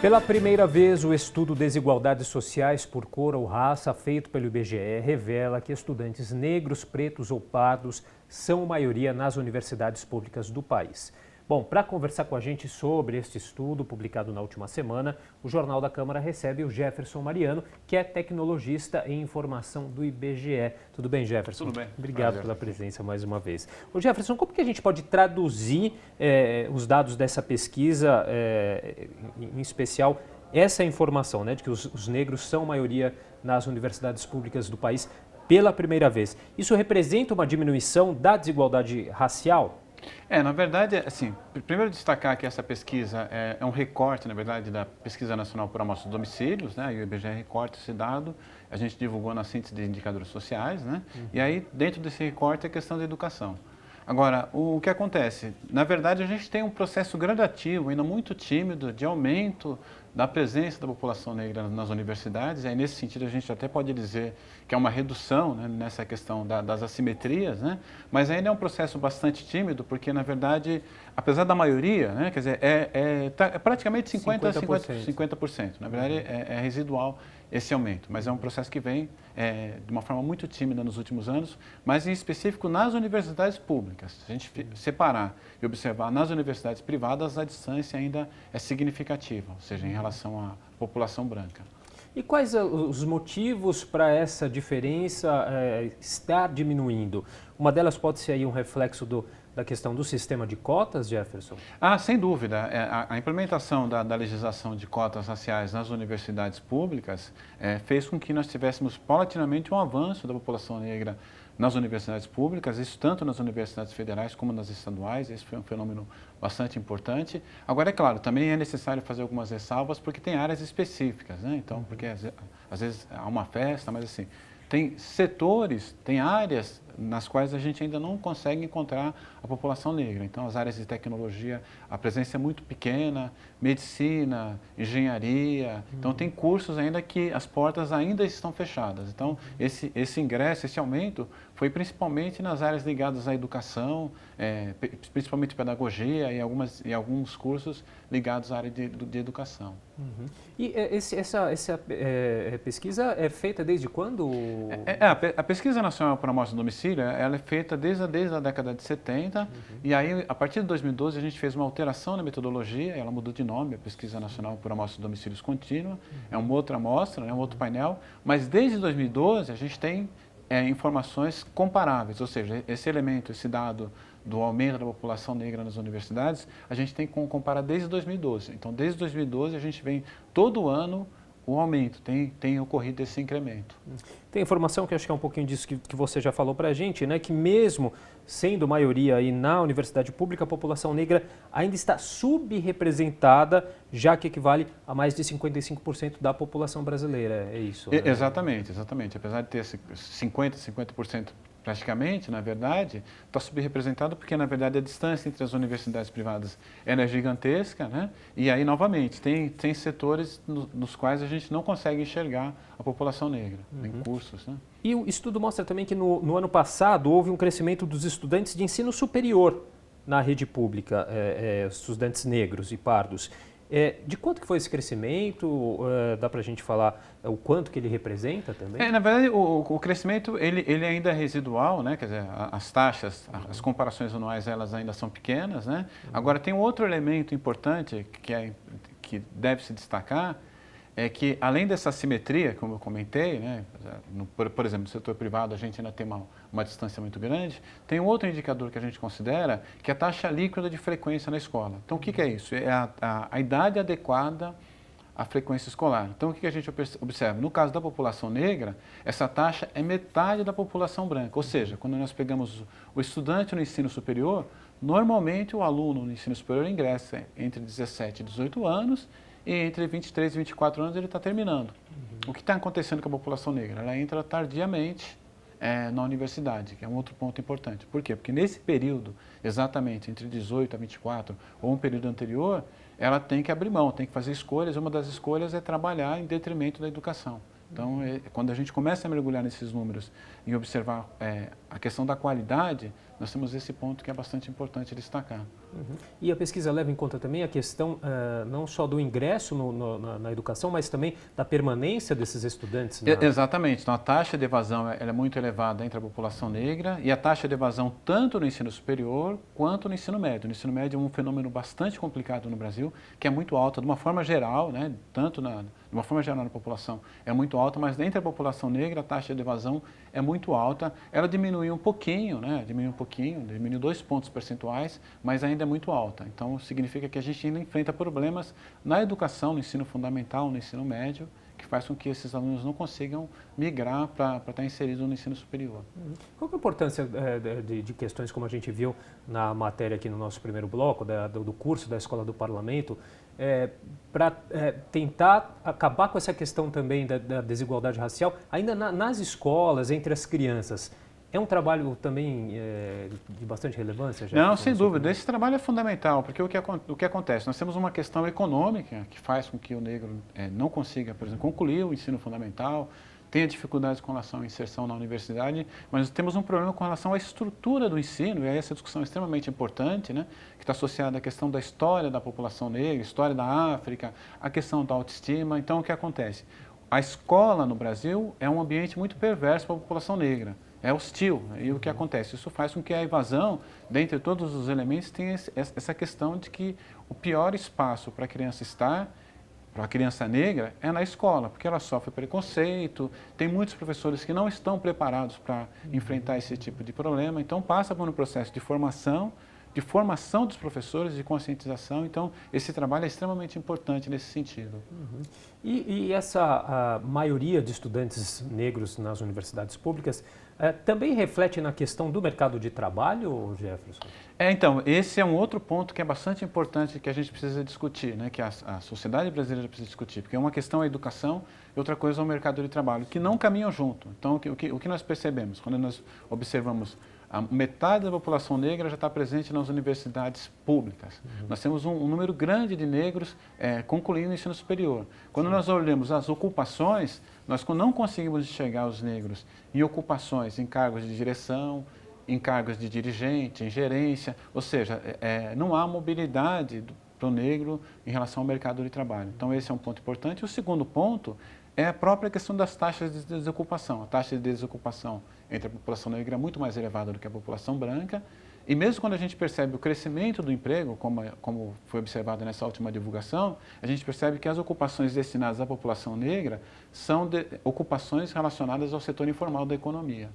Pela primeira vez, o estudo Desigualdades Sociais por Cor ou Raça, feito pelo IBGE, revela que estudantes negros, pretos ou pardos são maioria nas universidades públicas do país. Bom, para conversar com a gente sobre este estudo, publicado na última semana, o Jornal da Câmara recebe o Jefferson Mariano, que é tecnologista em informação do IBGE. Tudo bem, Jefferson? Tudo bem. Obrigado pela presença mais uma vez. Ô Jefferson, como que a gente pode traduzir os dados dessa pesquisa, em especial essa informação, né, de que os negros são maioria nas universidades públicas do país pela primeira vez? Isso representa uma diminuição da desigualdade racial? Na verdade, assim, primeiro destacar que essa pesquisa é um recorte, na verdade, da Pesquisa Nacional por Amostra de Domicílios, né? E o IBGE recorta esse dado, a gente divulgou na síntese de indicadores sociais, né? E aí, dentro desse recorte, é a questão da educação. Agora, o que acontece? Na verdade, a gente tem um processo gradativo, ainda muito tímido, de aumento da presença da população negra nas universidades, e aí, nesse sentido, a gente até pode dizer que é uma redução, né, nessa questão das assimetrias, né? Mas ainda é um processo bastante tímido, porque, na verdade, apesar da maioria, né, quer dizer, é praticamente 50%. Na verdade, é residual esse aumento, mas é um processo que vem de uma forma muito tímida nos últimos anos, mas em específico nas universidades públicas. Se a gente separar e observar nas universidades privadas, a distância ainda é significativa, ou seja, em relação à população branca. E quais os motivos para essa diferença estar diminuindo? Uma delas pode ser aí um reflexo da questão do sistema de cotas, Jefferson? Sem dúvida. A implementação da legislação de cotas raciais nas universidades públicas fez com que nós tivéssemos paulatinamente um avanço da população negra nas universidades públicas, isso tanto nas universidades federais como nas estaduais. Esse foi um fenômeno bastante importante. Agora, é claro, também é necessário fazer algumas ressalvas, porque tem áreas específicas, né? Então, porque às vezes há uma festa, mas assim, tem setores, tem áreas nas quais a gente ainda não consegue encontrar a população negra. Então, as áreas de tecnologia, a presença é muito pequena, medicina, engenharia. Então, tem cursos ainda que as portas ainda estão fechadas. Então, esse ingresso, esse aumento, foi principalmente nas áreas ligadas à educação, principalmente pedagogia e alguns cursos ligados à área de educação. E essa pesquisa é feita desde quando? A Pesquisa Nacional por Amostra de Domicílio, ela é feita desde a década de 70, e aí, a partir de 2012, a gente fez uma alteração na metodologia, ela mudou de nome, a Pesquisa Nacional por Amostra de Domicílios Contínua, é uma outra amostra, né, um outro painel, mas desde 2012 a gente tem informações comparáveis, ou seja, esse elemento, esse dado do aumento da população negra nas universidades, a gente tem como comparar desde 2012. Então, desde 2012, a gente vem todo ano o aumento, tem ocorrido esse incremento. Tem informação que acho que é um pouquinho disso que você já falou para a gente, né? Que mesmo sendo maioria aí na universidade pública, a população negra ainda está subrepresentada, já que equivale a mais de 55% da população brasileira, é isso? Né? Exatamente. Apesar de ter 50% praticamente, na verdade, está subrepresentado porque, na verdade, a distância entre as universidades privadas é gigantesca, né? E aí, novamente, tem setores nos quais a gente não consegue enxergar a população negra, em cursos, né? E o estudo mostra também que no ano passado houve um crescimento dos estudantes de ensino superior na rede pública, estudantes negros e pardos. De quanto que foi esse crescimento? Dá para a gente falar o quanto que ele representa também? Na verdade, o crescimento ele ainda é residual, né? Quer dizer, as taxas, as comparações anuais, elas ainda são pequenas, né? Agora, tem um outro elemento importante que deve se destacar, é que, além dessa assimetria, como eu comentei, né, por exemplo, no setor privado a gente ainda tem uma distância muito grande, tem um outro indicador que a gente considera, que é a taxa líquida de frequência na escola. Então, o que é isso? É a idade adequada à frequência escolar. Então, o que a gente observa? No caso da população negra, essa taxa é metade da população branca. Ou seja, quando nós pegamos o estudante no ensino superior, normalmente o aluno no ensino superior ingressa entre 17 e 18 anos, e entre 23 e 24 anos ele está terminando. O que está acontecendo com a população negra? Ela entra tardiamente na universidade, que é um outro ponto importante. Por quê? Porque nesse período, exatamente entre 18 a 24, ou um período anterior, ela tem que abrir mão, tem que fazer escolhas. Uma das escolhas é trabalhar em detrimento da educação. Então, quando a gente começa a mergulhar nesses números e observar a questão da qualidade, nós temos esse ponto que é bastante importante destacar. E a pesquisa leva em conta também a questão não só do ingresso na educação, mas também da permanência desses estudantes? Exatamente. Então, a taxa de evasão ela é muito elevada entre a população negra e a taxa de evasão tanto no ensino superior quanto no ensino médio. No ensino médio é um fenômeno bastante complicado no Brasil, que é muito alto de uma forma geral, né? Tanto de uma forma geral na população é muito alta, mas entre a população negra a taxa de evasão é muito alta. Ela diminuiu um pouquinho, né? Diminuiu 2 pontos percentuais, mas ainda é muito alta. Então, significa que a gente ainda enfrenta problemas na educação, no ensino fundamental, no ensino médio, que faz com que esses alunos não consigam migrar para estar inseridos no ensino superior. Qual que é a importância de questões como a gente viu na matéria aqui no nosso primeiro bloco, do curso da Escola do Parlamento, para tentar acabar com essa questão também da desigualdade racial, ainda nas escolas, entre as crianças? É um trabalho também de bastante relevância? Não, sem dúvida. Esse trabalho é fundamental, porque o que acontece? Nós temos uma questão econômica que faz com que o negro não consiga, por exemplo, concluir o ensino fundamental, tenha dificuldades com relação à inserção na universidade, mas temos um problema com relação à estrutura do ensino, e aí essa discussão é extremamente importante, né, que está associada à questão da história da população negra, história da África, a questão da autoestima. Então, o que acontece? A escola no Brasil é um ambiente muito perverso para a população negra. É hostil. E o que acontece? Isso faz com que a evasão, dentre todos os elementos, tenha essa questão de que o pior espaço para a criança estar, para a criança negra, é na escola, porque ela sofre preconceito, tem muitos professores que não estão preparados para enfrentar esse tipo de problema, então passa por um processo de formação dos professores, de conscientização. Então, esse trabalho é extremamente importante nesse sentido. E essa maioria de estudantes negros nas universidades públicas também reflete na questão do mercado de trabalho, Jefferson? Então, esse é um outro ponto que é bastante importante que a gente precisa discutir, né? Que a sociedade brasileira precisa discutir, porque uma questão é a educação e outra coisa é o mercado de trabalho, que não caminham junto. Então, o que nós percebemos quando nós observamos a metade da população negra já está presente nas universidades públicas. Nós temos um número grande de negros concluindo o ensino superior. Quando nós olhamos as ocupações, nós não conseguimos enxergar os negros em ocupações, em cargos de direção, em cargos de dirigente, em gerência, ou seja, não há mobilidade para o negro em relação ao mercado de trabalho. Então, esse é um ponto importante. E o segundo ponto é a própria questão das taxas de desocupação. A taxa de desocupação entre a população negra é muito mais elevada do que a população branca. E mesmo quando a gente percebe o crescimento do emprego, como foi observado nessa última divulgação, a gente percebe que as ocupações destinadas à população negra são ocupações relacionadas ao setor informal da economia.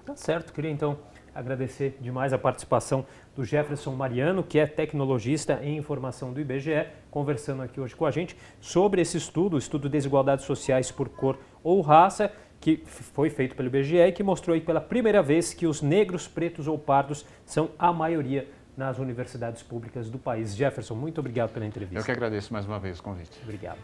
Tá certo. Queria então agradecer demais a participação do Jefferson Mariano, que é tecnologista em informação do IBGE, conversando aqui hoje com a gente sobre esse estudo, o estudo de desigualdades sociais por cor ou raça, que foi feito pelo IBGE e que mostrou aí pela primeira vez que os negros, pretos ou pardos são a maioria nas universidades públicas do país. Jefferson, muito obrigado pela entrevista. Eu que agradeço mais uma vez o convite. Obrigado.